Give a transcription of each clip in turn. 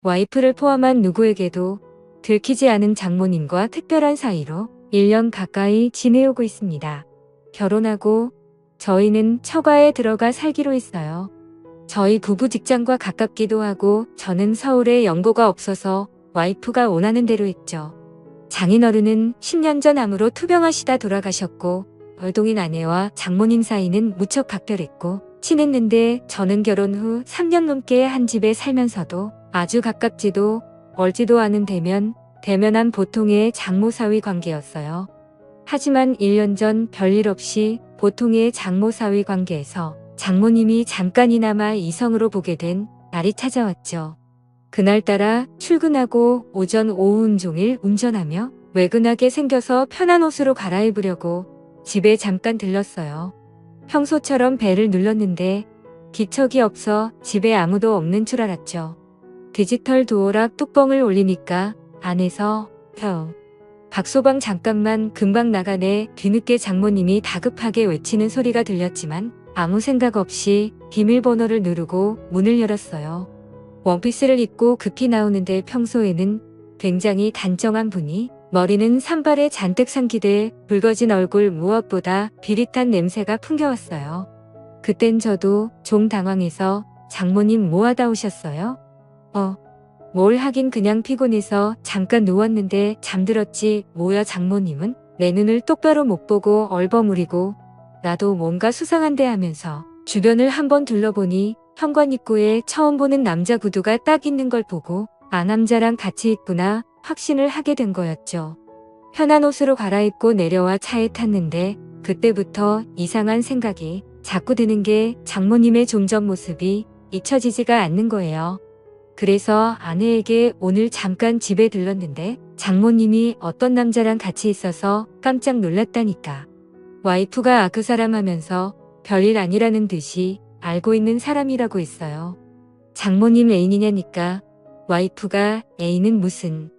와이프를 포함한 누구에게도 들키지 않은 장모님과 특별한 사이로 1년 가까이 지내오고 있습니다. 결혼하고 저희는 처가에 들어가 살기로 했어요. 저희 부부 직장과 가깝기도 하고 저는 서울에 연고가 없어서 와이프가 원하는 대로 했죠. 장인어른은 10년 전 암으로 투병하시다 돌아가셨고 얼동인 아내와 장모님 사이는 무척 각별했고 친했는데 저는 결혼 후 3년 넘게 한 집에 살면서도 아주 가깝지도 멀지도 않은 대면한 보통의 장모사위 관계였어요. 하지만 1년 전 별일 없이 보통의 장모사위 관계에서 장모님이 잠깐이나마 이성으로 보게 된 날이 찾아왔죠. 그날따라 출근하고 오전 오후 온종일 운전하며 외근하게 생겨서 편한 옷으로 갈아입으려고 집에 잠깐 들렀어요. 평소처럼 벨을 눌렀는데 기척이 없어 집에 아무도 없는 줄 알았죠. 디지털 도어락 뚜껑을 올리니까 안에서 박소방 잠깐만 금방 나가네 뒤늦게 장모님이 다급하게 외치는 소리가 들렸지만 아무 생각 없이 비밀번호를 누르고 문을 열었어요. 원피스를 입고 급히 나오는데 평소에는 굉장히 단정한 분이 머리는 산발에 잔뜩 상기돼 붉어진 얼굴 무엇보다 비릿한 냄새가 풍겨왔어요. 그땐 저도 좀 당황해서 장모님 뭐 하다 오셨어요? 뭘 하긴 그냥 피곤해서 잠깐 누웠는데 잠들었지 뭐야 장모님은? 내 눈을 똑바로 못 보고 얼버무리고 나도 뭔가 수상한데 하면서 주변을 한번 둘러보니 현관 입구에 처음 보는 남자 구두가 딱 있는 걸 보고 아 남자랑 같이 있구나 확신을 하게 된 거였죠. 편한 옷으로 갈아입고 내려와 차에 탔는데 그때부터 이상한 생각이 자꾸 드는 게 장모님의 좀 전 모습이 잊혀지지가 않는 거예요. 그래서 아내에게 오늘 잠깐 집에 들렀는데 장모님이 어떤 남자랑 같이 있어서 깜짝 놀랐다니까. 와이프가 그 사람 하면서 별일 아니라는 듯이 알고 있는 사람이라고 했어요. 장모님 애인이냐니까 와이프가 애인은 무슨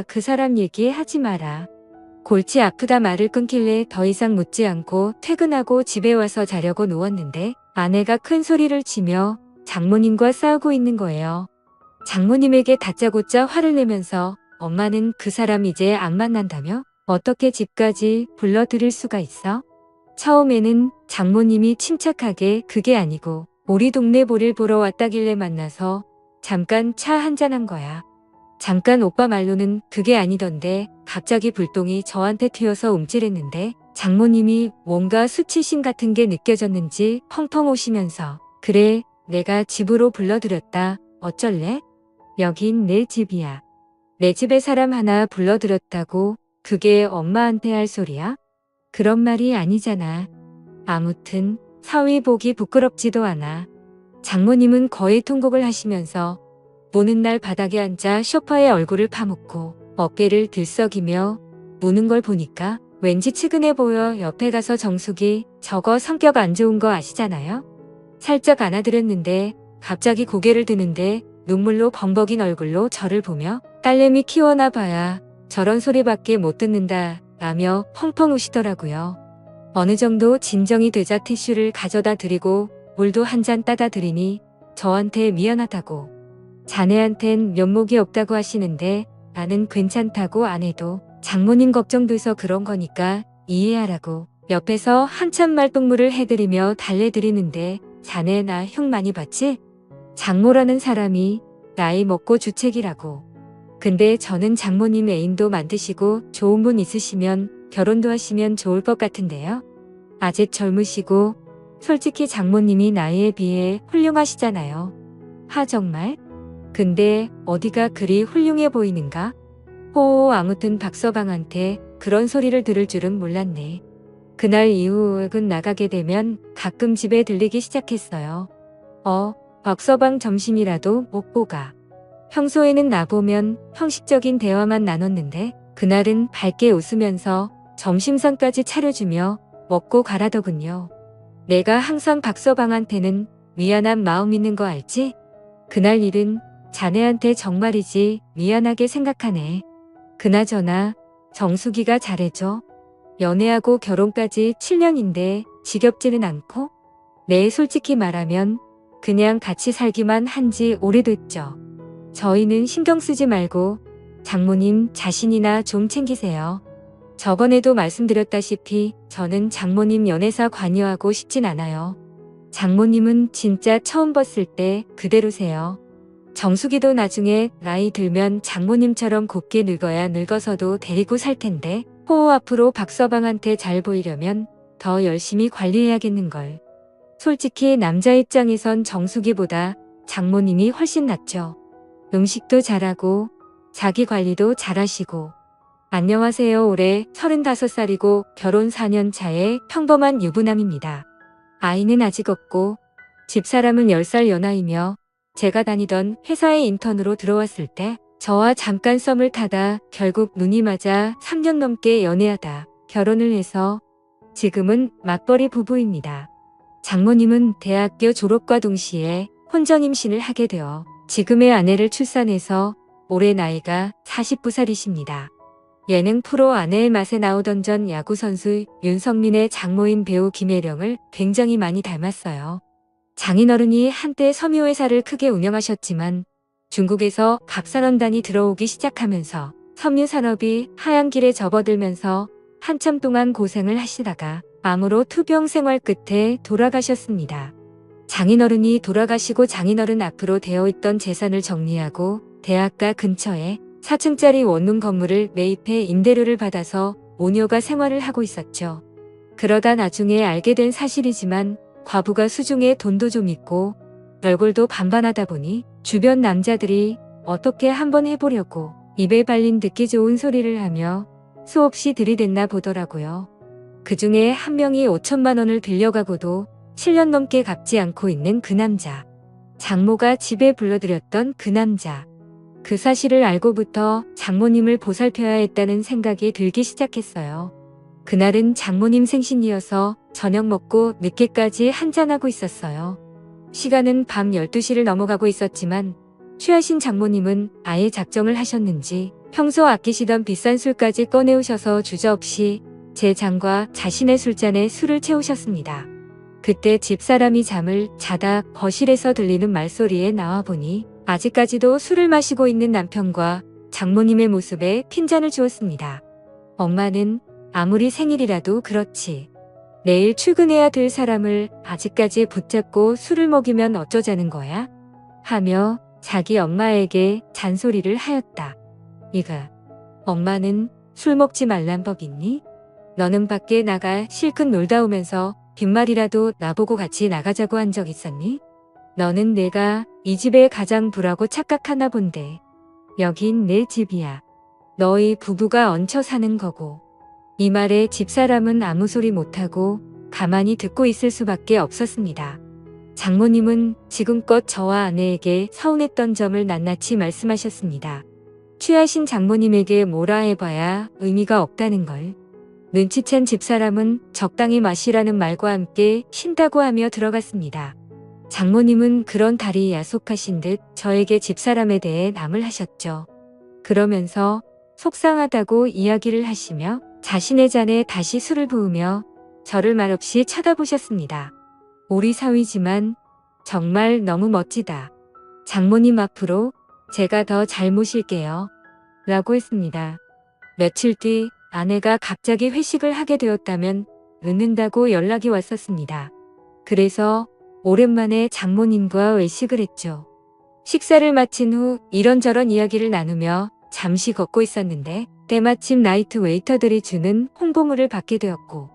그 사람 얘기하지 마라. 골치 아프다 말을 끊길래 더 이상 묻지 않고 퇴근하고 집에 와서 자려고 누웠는데 아내가 큰 소리를 치며 장모님과 싸우고 있는 거예요. 장모님에게 다짜고짜 화를 내면서 엄마는 그 사람 이제 안 만난다며? 어떻게 집까지 불러들일 수가 있어? 처음에는 장모님이 침착하게 그게 아니고 우리 동네 볼일 보러 왔다길래 만나서 잠깐 차 한잔한 거야. 잠깐 오빠 말로는 그게 아니던데 갑자기 불똥이 저한테 튀어서 움찔했는데 장모님이 뭔가 수치심 같은 게 느껴졌는지 펑펑 우시면서 그래 내가 집으로 불러들였다. 어쩔래? 여긴 내 집이야. 내 집에 사람 하나 불러들였다고 그게 엄마한테 할 소리야? 그런 말이 아니잖아. 아무튼 사위 보기 부끄럽지도 않아. 장모님은 거의 통곡을 하시면서 보는 날 바닥에 앉아 소파에 얼굴을 파묻고 어깨를 들썩이며 우는 걸 보니까 왠지 측은해 보여 옆에 가서 정숙이 저거 성격 안 좋은 거 아시잖아요? 살짝 안아드렸는데 갑자기 고개를 드는데 눈물로 범벅인 얼굴로 저를 보며 딸내미 키워나 봐야 저런 소리밖에 못 듣는다 라며 펑펑 우시더라고요. 어느 정도 진정이 되자 티슈를 가져다 드리고 물도 한 잔 따다 드리니 저한테 미안하다고 자네한텐 면목이 없다고 하시는데 나는 괜찮다고 안 해도 장모님 걱정돼서 그런 거니까 이해하라고 옆에서 한참 말동무를 해드리며 달래드리는데 자네 나 흉 많이 봤지? 장모라는 사람이 나이 먹고 주책이라고. 근데 저는 장모님 애인도 만드시고 좋은 분 있으시면 결혼도 하시면 좋을 것 같은데요. 아직 젊으시고 솔직히 장모님이 나이에 비해 훌륭하시잖아요. 정말? 근데 어디가 그리 훌륭해 보이는가? 아무튼 박서방한테 그런 소리를 들을 줄은 몰랐네. 그날 이후 나가게 되면 가끔 집에 들리기 시작했어요. 박서방 점심이라도 먹고 가. 평소에는 나보면 형식적인 대화만 나눴는데 그날은 밝게 웃으면서 점심상까지 차려주며 먹고 가라더군요. 내가 항상 박서방한테는 미안한 마음 있는 거 알지? 그날 일은 자네한테 정말이지 미안하게 생각하네. 그나저나 정숙이가 잘해줘. 연애하고 결혼까지 7년인데 지겹지는 않고? 네, 솔직히 말하면 그냥 같이 살기만 한지 오래됐죠. 저희는 신경 쓰지 말고 장모님 자신이나 좀 챙기세요. 저번에도 말씀드렸다시피 저는 장모님 연애사 관여하고 싶진 않아요. 장모님은 진짜 처음 봤을 때 그대로세요. 정수기도 나중에 나이 들면 장모님처럼 곱게 늙어야 늙어서도 데리고 살 텐데 호호 앞으로 박서방한테 잘 보이려면 더 열심히 관리해야겠는걸. 솔직히 남자 입장에선 정수기보다 장모님이 훨씬 낫죠. 음식도 잘하고 자기 관리도 잘하시고. 안녕하세요. 올해 35살이고 결혼 4년 차의 평범한 유부남입니다. 아이는 아직 없고 집사람은 10살 연하이며 제가 다니던 회사에 인턴으로 들어왔을 때 저와 잠깐 썸을 타다 결국 눈이 맞아 3년 넘게 연애하다 결혼을 해서 지금은 맞벌이 부부입니다. 장모님은 대학교 졸업과 동시에 혼전 임신을 하게 되어 지금의 아내를 출산해서 올해 나이가 49살이십니다. 예능 프로 아내의 맛에 나오던 전 야구선수 윤성민의 장모인 배우 김혜령을 굉장히 많이 닮았어요. 장인어른이 한때 섬유회사를 크게 운영하셨지만 중국에서 갑산원단이 들어오기 시작하면서 섬유산업이 하얀 길에 접어들면서 한참 동안 고생을 하시다가 암으로 투병 생활 끝에 돌아가셨습니다. 장인어른이 돌아가시고 장인어른 앞으로 되어있던 재산을 정리하고 대학가 근처에 4층짜리 원룸 건물을 매입해 임대료를 받아서 모녀가 생활을 하고 있었죠. 그러다 나중에 알게 된 사실이지만 과부가 수중에 돈도 좀 있고 얼굴도 반반하다 보니 주변 남자들이 어떻게 한번 해보려고 입에 발린 듣기 좋은 소리를 하며 수없이 들이댔나 보더라고요. 그 중에 한 명이 5천만 원을 빌려가고도 7년 넘게 갚지 않고 있는 그 남자. 장모가 집에 불러들였던 그 남자. 그 사실을 알고부터 장모님을 보살펴야 했다는 생각이 들기 시작했어요. 그날은 장모님 생신이어서 저녁 먹고 늦게까지 한잔하고 있었어요. 시간은 밤 12시를 넘어가고 있었지만 취하신 장모님은 아예 작정을 하셨는지 평소 아끼시던 비싼 술까지 꺼내오셔서 주저없이 제 잔과 자신의 술잔에 술을 채우셨습니다. 그때 집사람이 잠을 자다 거실에서 들리는 말소리에 나와보니 아직까지도 술을 마시고 있는 남편과 장모님의 모습에 핀잔을 주었습니다. 엄마는 아무리 생일이라도 그렇지. 내일 출근해야 될 사람을 아직까지 붙잡고 술을 먹이면 어쩌자는 거야? 하며 자기 엄마에게 잔소리를 하였다. 이가, 엄마는 술 먹지 말란 법 있니? 너는 밖에 나가 실컷 놀다 오면서 빈말이라도 나보고 같이 나가자고 한 적 있었니? 너는 내가 이 집의 가장 부라고 착각하나 본데. 여긴 내 집이야. 너희 부부가 얹혀 사는 거고. 이 말에 집사람은 아무 소리 못하고 가만히 듣고 있을 수밖에 없었습니다. 장모님은 지금껏 저와 아내에게 서운했던 점을 낱낱이 말씀하셨습니다. 취하신 장모님에게 뭐라 해봐야 의미가 없다는 걸. 눈치챈 집사람은 적당히 마시라는 말과 함께 쉰다고 하며 들어갔습니다. 장모님은 그런 달이 야속하신 듯 저에게 집사람에 대해 남을 하셨죠. 그러면서 속상하다고 이야기를 하시며 자신의 잔에 다시 술을 부으며 저를 말없이 쳐다보셨습니다. 우리 사위지만 정말 너무 멋지다. 장모님 앞으로 제가 더 잘 모실게요. 라고 했습니다. 며칠 뒤 아내가 갑자기 회식을 하게 되었다면 늦는다고 연락이 왔었습니다. 그래서 오랜만에 장모님과 외식을 했죠. 식사를 마친 후 이런저런 이야기를 나누며 잠시 걷고 있었는데 때마침 나이트 웨이터들이 주는 홍보물을 받게 되었고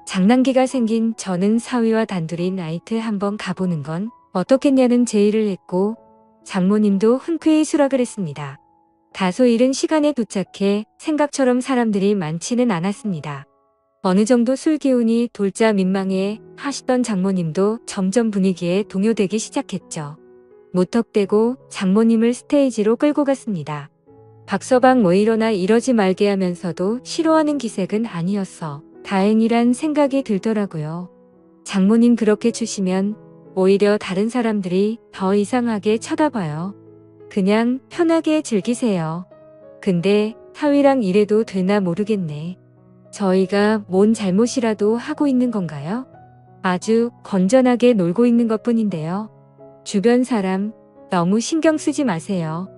장난기가 생긴 저는 사위와 단둘이 나이트 한번 가보는 건 어떻겠냐는 제의를 했고 장모님도 흔쾌히 수락을 했습니다. 다소 이른 시간에 도착해 생각처럼 사람들이 많지는 않았습니다. 어느 정도 술 기운이 돌자 민망해 하시던 장모님도 점점 분위기에 동요되기 시작했죠. 무턱대고 장모님을 스테이지로 끌고 갔습니다. 박서방 뭐 이러나 이러지 말게 하면서도 싫어하는 기색은 아니었어. 다행이란 생각이 들더라고요. 장모님 그렇게 추시면 오히려 다른 사람들이 더 이상하게 쳐다봐요. 그냥 편하게 즐기세요. 근데 사위랑 이래도 되나 모르겠네. 저희가 뭔 잘못이라도 하고 있는 건가요? 아주 건전하게 놀고 있는 것뿐인데요. 주변 사람 너무 신경 쓰지 마세요.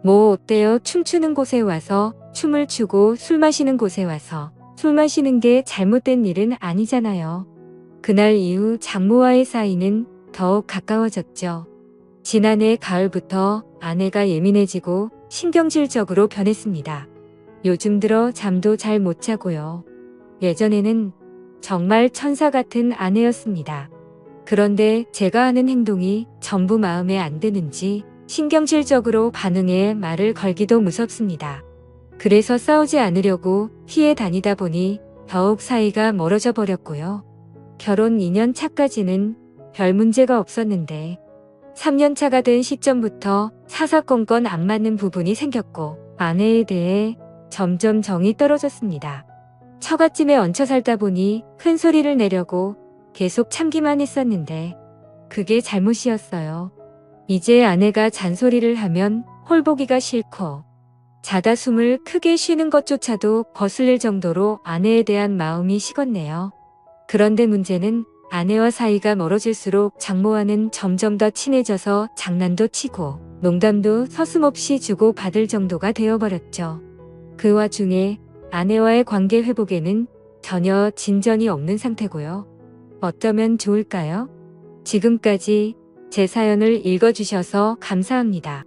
뭐 어때요? 춤추는 곳에 와서 춤을 추고 술 마시는 곳에 와서 술 마시는 게 잘못된 일은 아니잖아요. 그날 이후 장모와의 사이는 더욱 가까워졌죠. 지난해 가을부터 아내가 예민해지고 신경질적으로 변했습니다. 요즘 들어 잠도 잘 못 자고요. 예전에는 정말 천사 같은 아내였습니다. 그런데 제가 하는 행동이 전부 마음에 안 드는지 신경질적으로 반응해 말을 걸기도 무섭습니다. 그래서 싸우지 않으려고 피해 다니다 보니 더욱 사이가 멀어져 버렸고요. 결혼 2년 차까지는 별 문제가 없었는데 3년 차가 된 시점부터 사사건건 안 맞는 부분이 생겼고 아내에 대해 점점 정이 떨어졌습니다. 처갓집에 얹혀 살다 보니 큰 소리를 내려고 계속 참기만 했었는데 그게 잘못이었어요. 이제 아내가 잔소리를 하면 홀보기가 싫고 자다 숨을 크게 쉬는 것조차도 거슬릴 정도로 아내에 대한 마음이 식었네요. 그런데 문제는 아내와 사이가 멀어질수록 장모와는 점점 더 친해져서 장난도 치고 농담도 서슴없이 주고 받을 정도가 되어버렸죠. 그 와중에 아내와의 관계 회복에는 전혀 진전이 없는 상태고요. 어쩌면 좋을까요? 지금까지 제 사연을 읽어주셔서 감사합니다.